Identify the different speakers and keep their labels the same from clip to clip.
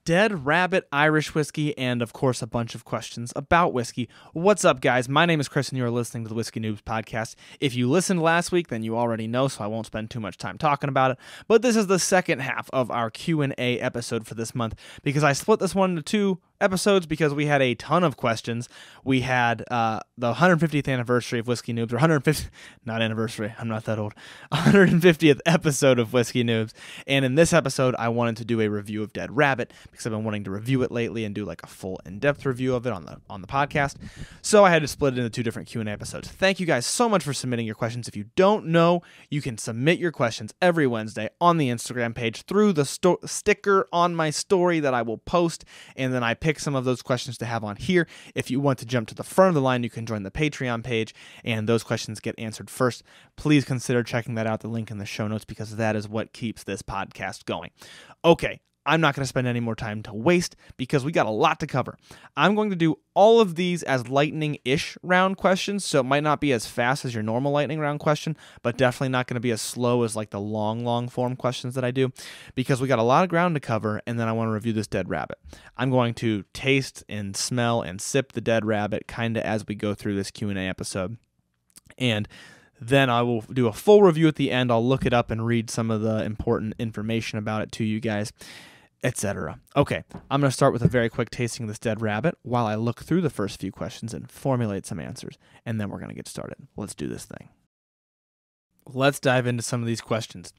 Speaker 1: Dead Rabbit Irish whiskey, and of course a bunch of questions about whiskey. What's up, guys? My name is Chris, and you are listening to the Whiskey Noobs podcast. If you listened last week, then you already know, so I won't spend too much time talking about it. But this is the second half of our Q&A episode for this month, because I split this one into two episodes because we had a ton of questions. We had the 150th anniversary of Whiskey Noobs, or 150, not anniversary, I'm not that old, 150th episode of Whiskey Noobs, and in this episode, I wanted to do a review of Dead Rabbit, because I've been wanting to review it lately and do like a full in-depth review of it on the podcast, so I had to split it into two different Q&A episodes. Thank you guys so much for submitting your questions. If you don't know, you can submit your questions every Wednesday on the Instagram page through the sticker on my story that I will post, and then I pick some of those questions to have on here. If you want to jump to the front of the line, you can join the Patreon page, and those questions get answered first. Please consider checking that out, the link in the show notes, because that is what keeps this podcast going. Okay, I'm not going to spend any more time to waste because we got a lot to cover. I'm going to do all of these as lightning-ish round questions, so it might not be as fast as your normal lightning round question, but definitely not going to be as slow as like the long form questions that I do, because we got a lot of ground to cover, and then I want to review this Dead Rabbit. I'm going to taste and smell and sip the Dead Rabbit kind of as we go through this Q&A episode, and then I will do a full review at the end. I'll look it up and read some of the important information about it to you guys, etc. Okay, I'm going to start with a very quick tasting of this Dead Rabbit while I look through the first few questions and formulate some answers, and then we're going to get started. Let's do this thing. Let's dive into some of these questions.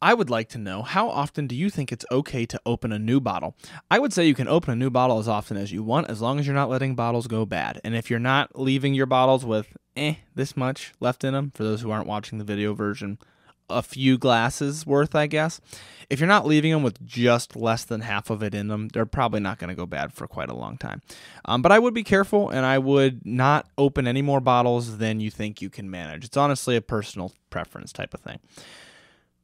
Speaker 1: I would like to know, how often do you think it's okay to open a new bottle? I would say you can open a new bottle as often as you want, as long as you're not letting bottles go bad. And if you're not leaving your bottles with this much left in them, for those who aren't watching the video version, a few glasses worth, I guess. If you're not leaving them with just less than half of it in them, they're probably not going to go bad for quite a long time. But I would be careful, and I would not open any more bottles than you think you can manage. It's honestly a personal preference type of thing.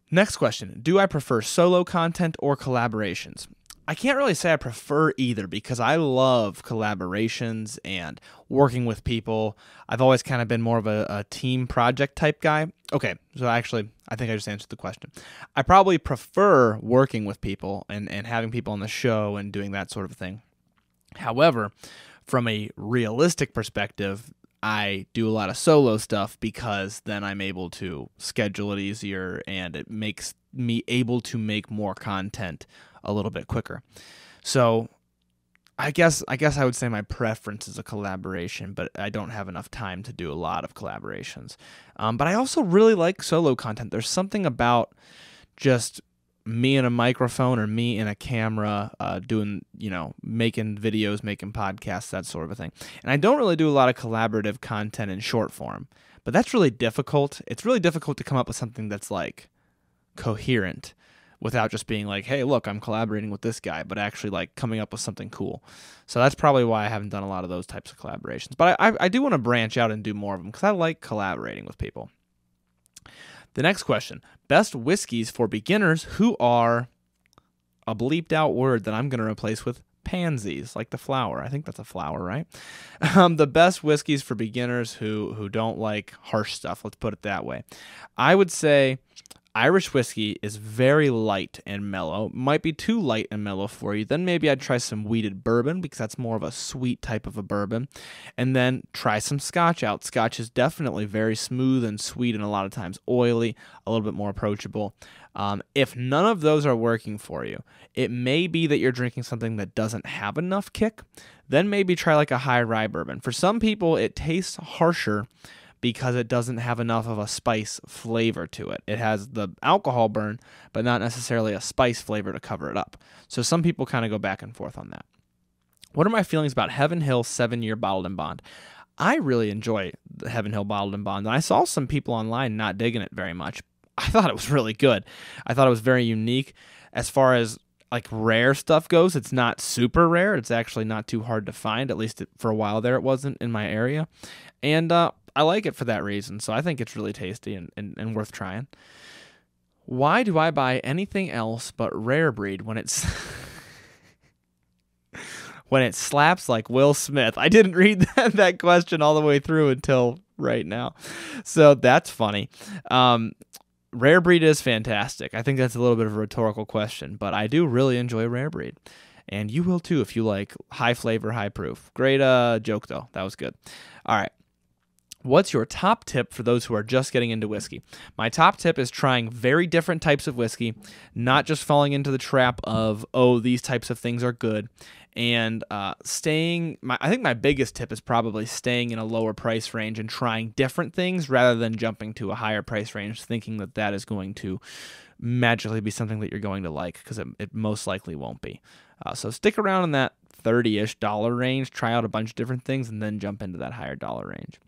Speaker 1: Next question. Do I prefer solo content or collaborations? I can't really say I prefer either, because I love collaborations and working with people. I've always kind of been more of a team project type guy. Okay, so actually, I think I just answered the question. I probably prefer working with people and having people on the show and doing that sort of thing. However, from a realistic perspective, I do a lot of solo stuff because then I'm able to schedule it easier, and it makes me able to make more content a little bit quicker. So I guess I would say my preference is a collaboration, but I don't have enough time to do a lot of collaborations. But I also really like solo content. There's something about just me and a microphone or me and a camera doing, making videos, making podcasts, that sort of a thing. And I don't really do a lot of collaborative content in short form, but that's really difficult. It's really difficult to come up with something that's like coherent without just being like, hey, look, I'm collaborating with this guy, but actually like coming up with something cool. So that's probably why I haven't done a lot of those types of collaborations. But I do want to branch out and do more of them because I like collaborating with people. The next question, best whiskeys for beginners who are a bleeped out word that I'm going to replace with pansies, like the flower. I think that's a flower, right? The best whiskeys for beginners who don't like harsh stuff, let's put it that way. I would say Irish whiskey is very light and mellow. Might be too light and mellow for you. Then maybe I'd try some wheated bourbon, because that's more of a sweet type of a bourbon. And then try some Scotch out. Scotch is definitely very smooth and sweet, and a lot of times oily, a little bit more approachable. If none of those are working for you, it may be that you're drinking something that doesn't have enough kick. Then maybe try like a high rye bourbon. For some people, it tastes harsher because it doesn't have enough of a spice flavor to it. It has the alcohol burn, but not necessarily a spice flavor to cover it up. So some people kind of go back and forth on that. What are my feelings about Heaven Hill 7-year bottled in bond? I really enjoy the Heaven Hill bottled in bond, and I saw some people online not digging it very much. I thought it was really good. I thought it was very unique. As far as like rare stuff goes, it's not super rare. It's actually not too hard to find. At least for a while there, it wasn't in my area. And I like it for that reason, so I think it's really tasty and worth trying. Why do I buy anything else but Rare Breed when it's when it slaps like Will Smith? I didn't read that question all the way through until right now, so that's funny. Rare Breed is fantastic. I think that's a little bit of a rhetorical question, but I do really enjoy Rare Breed. And you will too if you like high flavor, high proof. Great joke, though. That was good. All right. What's your top tip for those who are just getting into whiskey? My top tip is trying very different types of whiskey, not just falling into the trap of, oh, these types of things are good. And I think my biggest tip is probably staying in a lower price range and trying different things rather than jumping to a higher price range, thinking that that is going to magically be something that you're going to like, because it most likely won't be. So stick around in that $30-ish range, try out a bunch of different things, and then jump into that higher dollar range.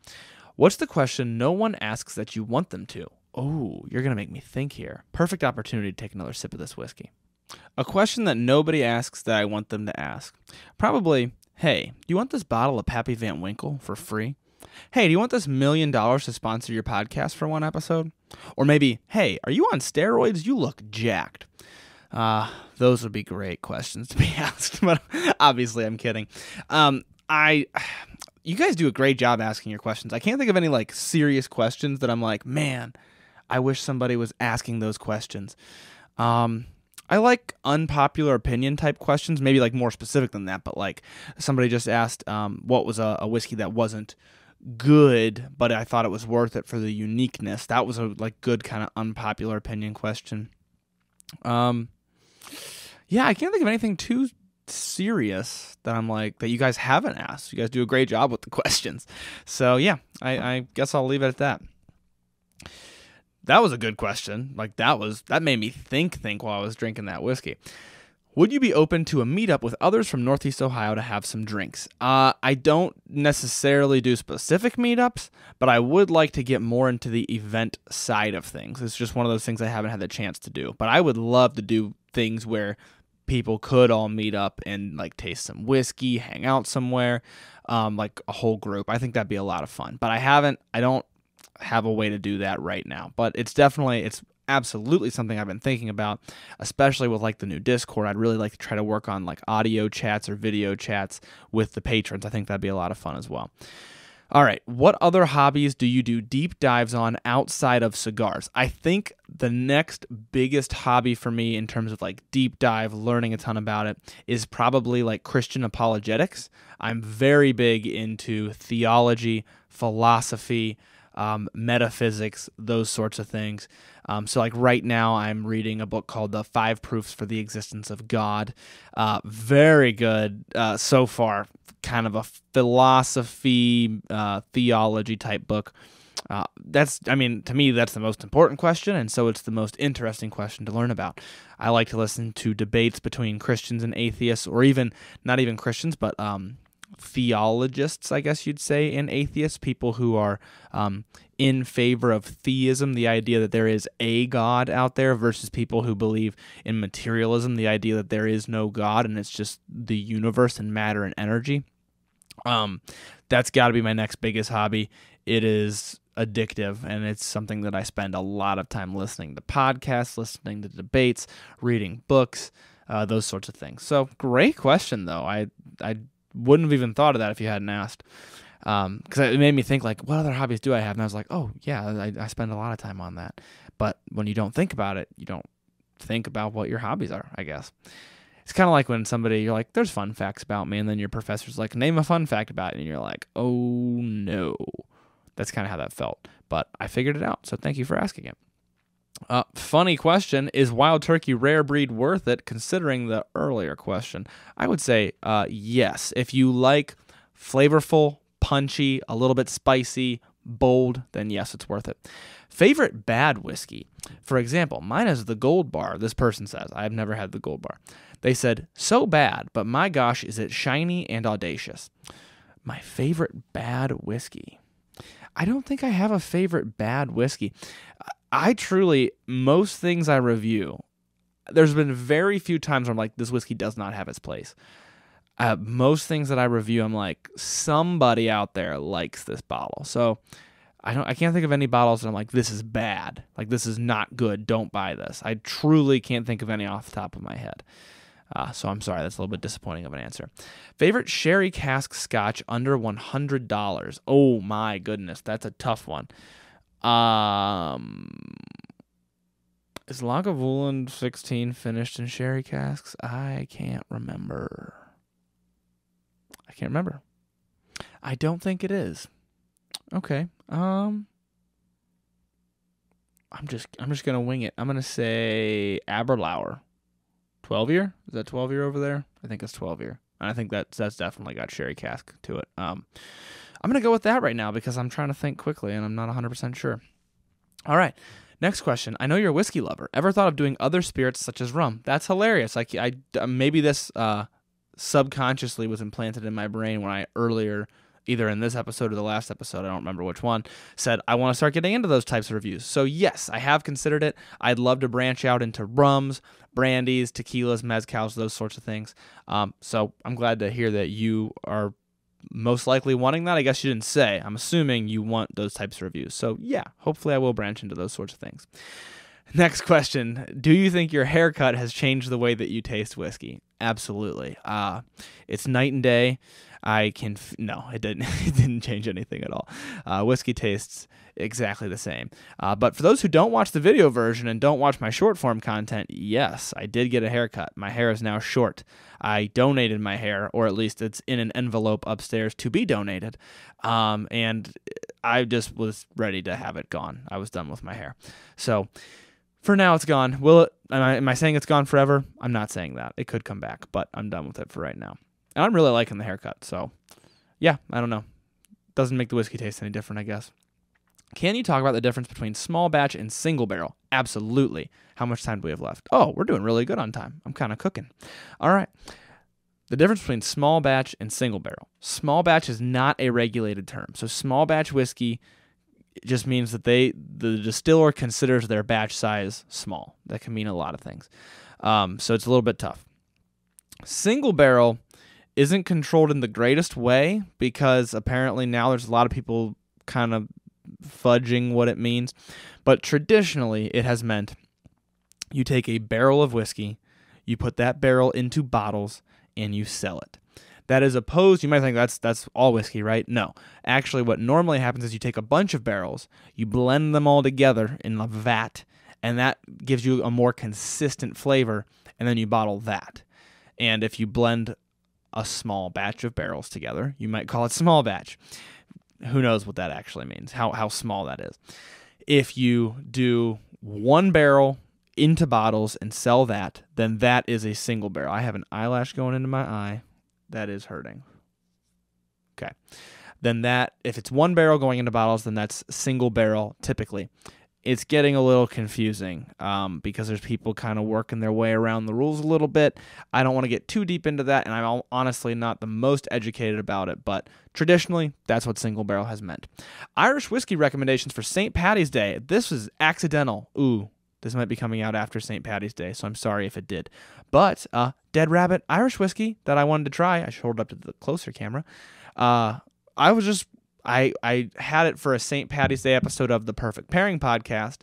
Speaker 1: What's the question no one asks that you want them to? Oh, you're going to make me think here. Perfect opportunity to take another sip of this whiskey. A question that nobody asks that I want them to ask. Probably, hey, do you want this bottle of Pappy Van Winkle for free? Hey, do you want this $1 million to sponsor your podcast for one episode? Or maybe, hey, are you on steroids? You look jacked. Those would be great questions to be asked, but obviously I'm kidding. You guys do a great job asking your questions. I can't think of any like serious questions that I'm like, man, I wish somebody was asking those questions. I like unpopular opinion type questions, maybe like more specific than that, but like somebody just asked what was a whiskey that wasn't good, but I thought it was worth it for the uniqueness. That was a like good kind of unpopular opinion question. Yeah, I can't think of anything too serious that I'm like that you guys haven't asked. You guys do a great job with the questions. So yeah, I guess I'll leave it at that. That was a good question. Like that made me think while I was drinking that whiskey. Would you be open to a meetup with others from Northeast Ohio to have some drinks? I don't necessarily do specific meetups, but I would like to get more into the event side of things. It's just one of those things I haven't had the chance to do. But I would love to do things where people could all meet up and like taste some whiskey, hang out somewhere, like a whole group. I think that'd be a lot of fun. But I don't have a way to do that right now. But it's absolutely something I've been thinking about, especially with like the new Discord. I'd really like to try to work on like audio chats or video chats with the patrons. I think that'd be a lot of fun as well. All right, what other hobbies do you do deep dives on outside of cigars? I think the next biggest hobby for me in terms of like deep dive, learning a ton about it, is probably like Christian apologetics. I'm very big into theology, philosophy, metaphysics, those sorts of things. So like right now I'm reading a book called The 5 Proofs for the Existence of God. Very good so far, kind of a philosophy, theology type book. To me, that's the most important question, and so it's the most interesting question to learn about. I like to listen to debates between Christians and atheists, or even not even Christians, but theologists, I guess you'd say, and atheists, people who are in favor of theism, the idea that there is a God out there, versus people who believe in materialism, the idea that there is no God and it's just the universe and matter and energy. That's got to be my next biggest hobby. It is addictive, and it's something that I spend a lot of time listening to podcasts, listening to debates, reading books, those sorts of things. So great question, though. I wouldn't have even thought of that if you hadn't asked. Because it made me think, like, what other hobbies do I have? And I was like, oh, yeah, I spend a lot of time on that. But when you don't think about it, you don't think about what your hobbies are, I guess. It's kind of like when you're like, there's fun facts about me, and then your professor's like, name a fun fact about it, and you're like, oh, no. That's kind of how that felt. But I figured it out, so thank you for asking it. Funny question, is Wild Turkey Rare Breed worth it, considering the earlier question? I would say yes. If you like flavorful, punchy, a little bit spicy, bold, then yes, it's worth it. Favorite bad whiskey? For example, mine is the Gold Bar. This person says, I've never had the Gold Bar. They said, so bad, but my gosh, is it shiny and audacious. My favorite bad whiskey? I don't think I have a favorite bad whiskey. Most things I review, there's been very few times where I'm like, this whiskey does not have its place. Most things that I review, I'm like, somebody out there likes this bottle. So I can't think of any bottles that I'm like, this is bad. Like, this is not good. Don't buy this. I truly can't think of any off the top of my head. So I'm sorry, that's a little bit disappointing of an answer. Favorite sherry cask scotch under $100? Oh my goodness, that's a tough one. Is Lagavulin 16 finished in sherry casks? I can't remember. I don't think it is. Okay. I'm just gonna wing it. I'm gonna say Aberlour. 12-year? Is that 12-year over there? I think it's 12-year. And I think that's definitely got sherry cask to it. I'm gonna go with that right now because I'm trying to think quickly and I'm not 100% sure. All right. Next question. I know you're a whiskey lover. Ever thought of doing other spirits such as rum? That's hilarious. I maybe this subconsciously was implanted in my brain when I earlier, either in this episode or the last episode, I don't remember which one, said I want to start getting into those types of reviews. So yes, I have considered it. I'd love to branch out into rums, brandies, tequilas, mezcals, those sorts of things. So I'm glad to hear that you are most likely wanting that. I guess you didn't say. I'm assuming you want those types of reviews. So yeah, hopefully I will branch into those sorts of things. Next question. Do you think your haircut has changed the way that you taste whiskey? Absolutely. It's night and day. No, it didn't. It didn't change anything at all. Whiskey tastes exactly the same. But for those who don't watch the video version and don't watch my short form content, yes, I did get a haircut. My hair is now short. I donated my hair, or at least it's in an envelope upstairs to be donated. And I just was ready to have it gone. I was done with my hair. So for now, it's gone. Will it? Am I saying it's gone forever? I'm not saying that. It could come back, but I'm done with it for right now. And I'm really liking the haircut, so yeah, I don't know. Doesn't make the whiskey taste any different, I guess. Can you talk about the difference between small batch and single barrel? Absolutely. How much time do we have left? Oh, we're doing really good on time. I'm kind of cooking. All right. The difference between small batch and single barrel. Small batch is not a regulated term. So small batch whiskey just means that the distiller considers their batch size small. That can mean a lot of things. So it's a little bit tough. Single barrel isn't controlled in the greatest way because apparently now there's a lot of people kind of fudging what it means. But traditionally, it has meant you take a barrel of whiskey, you put that barrel into bottles, and you sell it. That is opposed, you might think that's all whiskey, right? No. Actually, what normally happens is you take a bunch of barrels, you blend them all together in a vat, and that gives you a more consistent flavor, and then you bottle that. And if you blend a small batch of barrels together, you might call it small batch. Who knows what that actually means, how small that is. If you do one barrel into bottles and sell that, then that is a single barrel. I have an eyelash going into my eye. That is hurting. Okay. Then that, if it's one barrel going into bottles, then that's single barrel typically. It's getting a little confusing because there's people kind of working their way around the rules a little bit. I don't want to get too deep into that, and I'm honestly not the most educated about it, but traditionally, that's what single barrel has meant. Irish whiskey recommendations for St. Paddy's Day. This was accidental. Ooh, this might be coming out after St. Paddy's Day, so I'm sorry if it did. But Dead Rabbit Irish whiskey that I wanted to try. I should hold it up to the closer camera. I had it for a St. Paddy's Day episode of the Perfect Pairing podcast,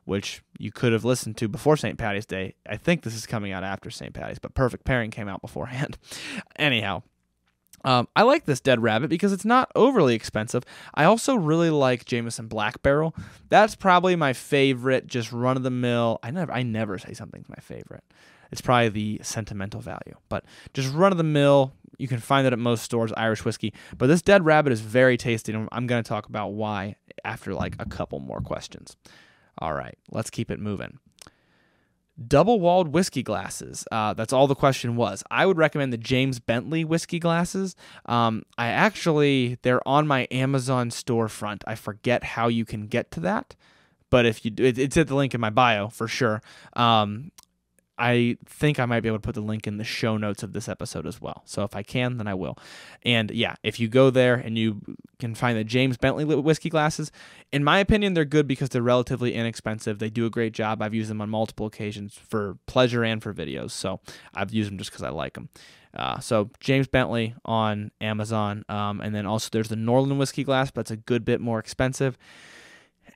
Speaker 1: which you could have listened to before St. Paddy's Day. I think this is coming out after St. Paddy's, but Perfect Pairing came out beforehand. Anyhow, I like this Dead Rabbit because it's not overly expensive. I also really like Jameson Black Barrel. That's probably my favorite, just run-of-the-mill. I never say something's my favorite. It's probably the sentimental value, but just run-of-the-mill. You can find it at most stores, Irish whiskey. But this Dead Rabbit is very tasty, and I'm going to talk about why after like a couple more questions. All right, let's keep it moving. Double-walled whiskey glasses. That's all the question was. I would recommend the James Bentley whiskey glasses. They're on my Amazon storefront. I forget how you can get to that, but if you do, it's at the link in my bio for sure. I think I might be able to put the link in the show notes of this episode as well. So if I can, then I will. And yeah, if you go there and you can find the James Bentley whiskey glasses, in my opinion, they're good because they're relatively inexpensive. They do a great job. I've used them on multiple occasions for pleasure and for videos. So I've used them just because I like them. So James Bentley on Amazon. And then also there's the Norland whiskey glass, but it's a good bit more expensive.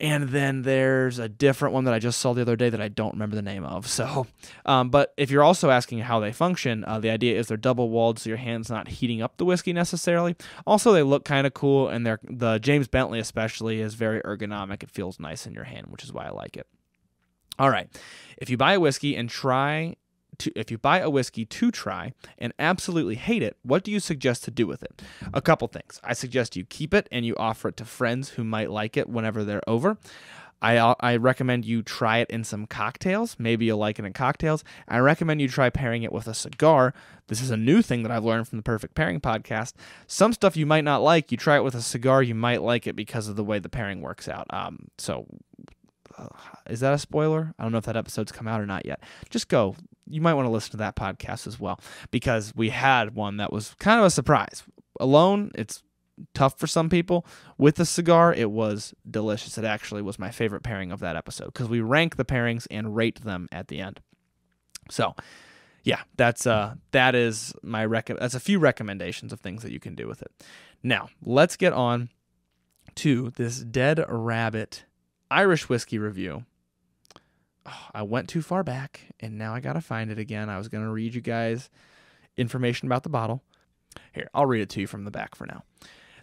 Speaker 1: And then there's a different one that I just saw the other day that I don't remember the name of. So, but if you're also asking how they function, the idea is they're double-walled, so your hand's not heating up the whiskey necessarily. Also, they look kind of cool, and the James Bentley especially is very ergonomic. It feels nice in your hand, which is why I like it. All right. If you buy a whiskey to try and absolutely hate it, what do you suggest to do with it? A couple things. I suggest you keep it and you offer it to friends who might like it whenever they're over. I recommend you try it in some cocktails. Maybe you'll like it in cocktails. I recommend you try pairing it with a cigar. This is a new thing that I've learned from the Perfect Pairing podcast. Some stuff you might not like. You try it with a cigar, you might like it because of the way the pairing works out. Is that a spoiler? I don't know if that episode's come out or not yet. Just go. You might want to listen to that podcast as well, because we had one that was kind of a surprise. Alone, it's tough for some people. With the cigar, it was delicious. It actually was my favorite pairing of that episode, because we rank the pairings and rate them at the end. So, yeah, that is my that's a few recommendations of things that you can do with it. Now, let's get on to this Dead Rabbit Irish whiskey review. Oh, I went too far back, and now I gotta find it again. I was gonna read you guys information about the bottle. Here, I'll read it to you from the back for now.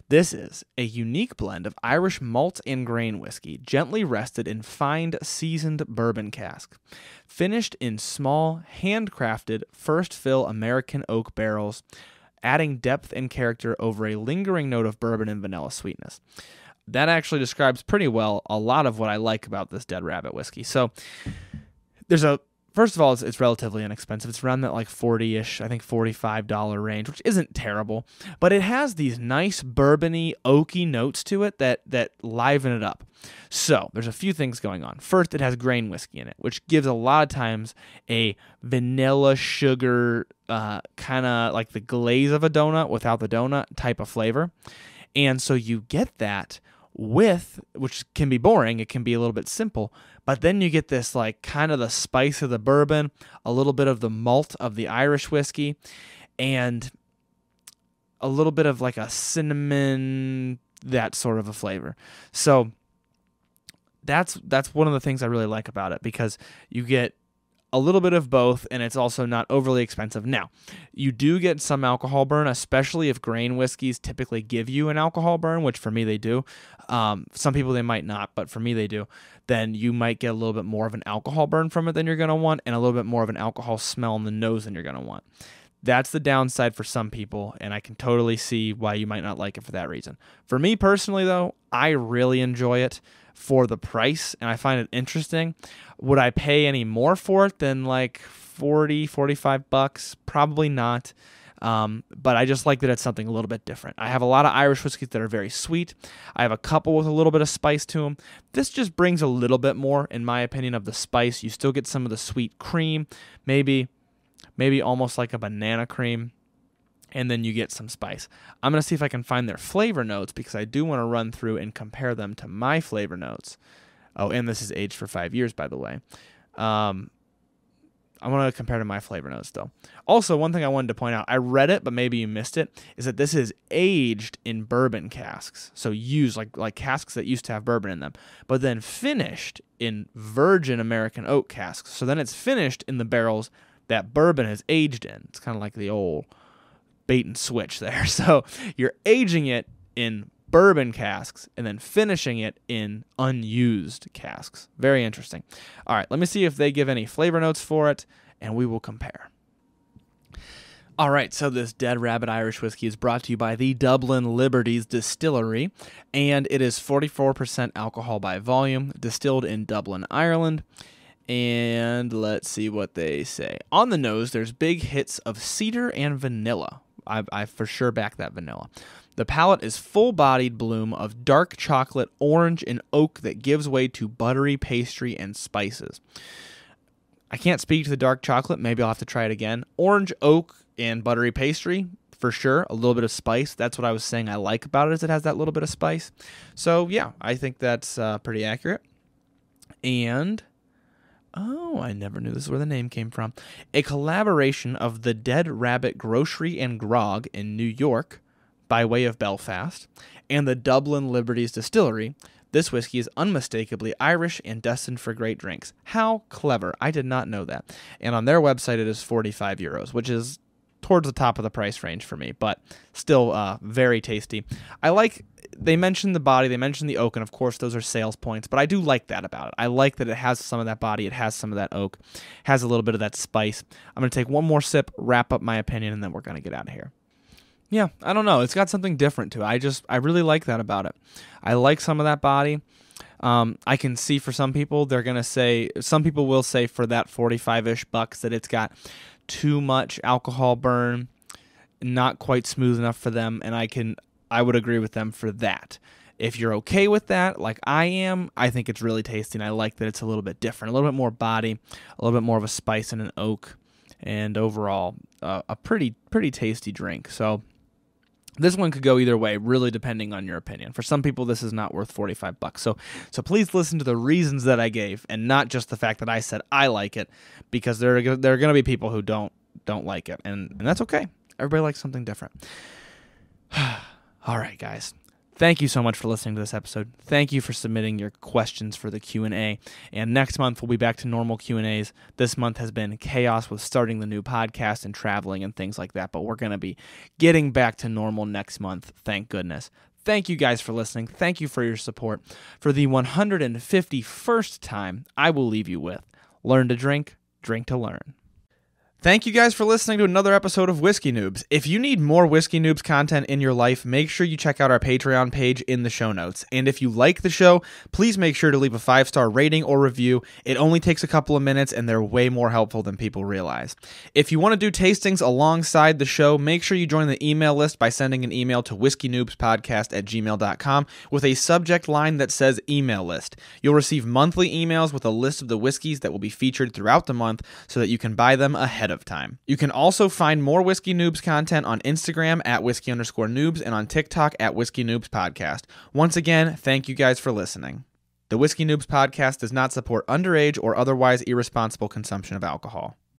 Speaker 1: This is a unique blend of Irish malt and grain whiskey, gently rested in fine seasoned bourbon cask, finished in small, handcrafted, first fill American oak barrels, adding depth and character over a lingering note of bourbon and vanilla sweetness. That actually describes pretty well a lot of what I like about this Dead Rabbit whiskey. So first of all, it's relatively inexpensive. It's around that like 40-ish, I think $45 range, which isn't terrible. But it has these nice bourbony, oaky notes to it that liven it up. So there's a few things going on. First, it has grain whiskey in it, which gives a lot of times a vanilla sugar, kind of like the glaze of a donut without the donut type of flavor. And so you get that which can be boring, it can be a little bit simple, but then you get this like kind of the spice of the bourbon, a little bit of the malt of the Irish whiskey, and a little bit of like a cinnamon, that sort of a flavor. So that's one of the things I really like about it, because you get a little bit of both, and it's also not overly expensive. Now, you do get some alcohol burn, especially if grain whiskeys typically give you an alcohol burn, which for me they do. Some people they might not, but for me they do. Then you might get a little bit more of an alcohol burn from it than you're going to want, and a little bit more of an alcohol smell in the nose than you're going to want. That's the downside for some people, and I can totally see why you might not like it for that reason. For me personally, though, I really enjoy it for the price, and I find it interesting. Would I pay any more for it than like $45? Probably not. But I just like that it's something a little bit different. I have a lot of Irish whiskeys that are very sweet. I have a couple with a little bit of spice to them. This just brings a little bit more, in my opinion, of the spice. You still get some of the sweet cream, maybe almost like a banana cream, and then you get some spice. I'm going to see if I can find their flavor notes, because I do want to run through and compare them to my flavor notes. Oh, and this is aged for 5 years, by the way. I want to compare to my flavor notes, though. Also, one thing I wanted to point out, I read it, but maybe you missed it, is that this is aged in bourbon casks. So used, like casks that used to have bourbon in them, but then finished in virgin American oak casks. So then it's finished in the barrels that bourbon has aged in. It's kind of like the old bait and switch there. So you're aging it in bourbon casks and then finishing it in unused casks. Very interesting. All right, let me see if they give any flavor notes for it, and we will compare. All right, so this Dead Rabbit Irish whiskey is brought to you by the Dublin Liberties Distillery, and it is 44% alcohol by volume, distilled in Dublin, Ireland. And let's see what they say. On the nose, there's big hits of cedar and vanilla. I for sure back that vanilla. The palate is full-bodied bloom of dark chocolate, orange, and oak that gives way to buttery pastry and spices. I can't speak to the dark chocolate. Maybe I'll have to try it again. Orange, oak, and buttery pastry, for sure. A little bit of spice. That's what I was saying I like about it, is it has that little bit of spice. So, yeah, I think that's pretty accurate. And oh, I never knew this is where the name came from. A collaboration of the Dead Rabbit Grocery and Grog in New York, by way of Belfast, and the Dublin Liberties Distillery. This whiskey is unmistakably Irish and destined for great drinks. How clever. I did not know that. And on their website, it is €45, which is towards the top of the price range for me, but still very tasty. They mentioned the body, they mentioned the oak, and of course those are sales points, but I do like that about it. I like that it has some of that body, it has some of that oak, has a little bit of that spice. I'm going to take one more sip, wrap up my opinion, and then we're going to get out of here. Yeah, I don't know. It's got something different to it. I really like that about it. I like some of that body. I can see for some people, some people will say for that 45-ish bucks that it's got too much alcohol burn, not quite smooth enough for them, and I would agree with them for that. If you're okay with that, like I am, I think it's really tasty, and I like that it's a little bit different, a little bit more body, a little bit more of a spice and an oak, and overall, a pretty tasty drink. So this one could go either way, really depending on your opinion. For some people, this is not worth 45 bucks. So please listen to the reasons that I gave, and not just the fact that I said I like it, because there are going to be people who don't like it, and that's okay. Everybody likes something different. All right, guys. Thank you so much for listening to this episode. Thank you for submitting your questions for the Q&A. And next month, we'll be back to normal Q&As. This month has been chaos with starting the new podcast and traveling and things like that, but we're going to be getting back to normal next month, thank goodness. Thank you guys for listening. Thank you for your support. For the 151st time, I will leave you with, learn to drink, drink to learn. Thank you guys for listening to another episode of Whiskey Noobs. If you need more Whiskey Noobs content in your life, make sure you check out our Patreon page in the show notes. And if you like the show, please make sure to leave a 5-star rating or review. It only takes a couple of minutes, and they're way more helpful than people realize. If you want to do tastings alongside the show, make sure you join the email list by sending an email to whiskeynoobspodcast@gmail.com with a subject line that says email list. You'll receive monthly emails with a list of the whiskeys that will be featured throughout the month so that you can buy them ahead of time. You can also find more Whiskey Noobs content on Instagram at @whiskey_noobs and on TikTok at Whiskey Noobs Podcast. Once again, thank you guys for listening. The Whiskey Noobs Podcast does not support underage or otherwise irresponsible consumption of alcohol.